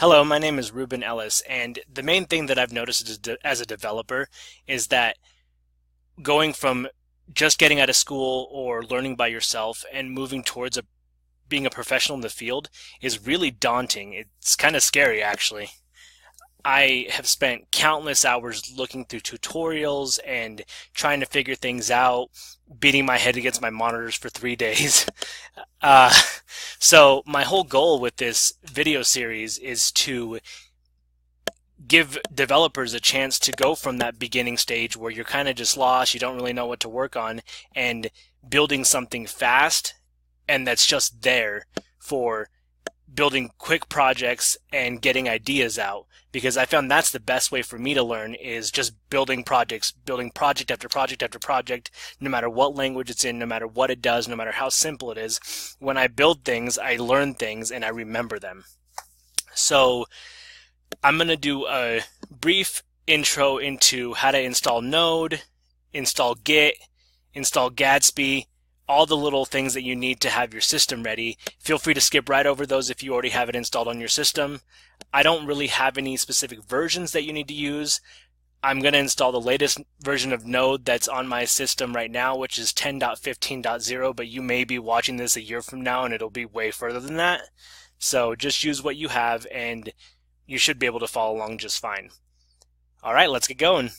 Hello, my name is Ruben Ellis, and the main thing that I've noticed as a developer is that going from just getting out of school or learning by yourself and moving towards being a professional in the field is really daunting. It's kind of scary, actually. I have spent countless hours looking through tutorials and trying to figure things out, beating my head against my monitors for 3 days. Uh, so my whole goal with this video series is to give developers a chance to go from that beginning stage where you're kind of just lost, you don't really know what to work on, and building something fast and that's just there for building quick projects and getting ideas out. Because I found that's the best way for me to learn is just building projects, building project after project after project, no matter what language it's in, no matter what it does, no matter how simple it is. When I build things, I learn things and I remember them. So I'm going to do a brief intro into how to install Node, install Git, install Gatsby, all the little things that you need to have your system ready. Feel free to skip right over those if you already have it installed on your system. I don't really have any specific versions that you need to use. I'm going to install the latest version of Node that's on my system right now, which is 10.15.0, but you may be watching this a year from now and it'll be way further than that. So just use what you have and you should be able to follow along just fine. All right, let's get going.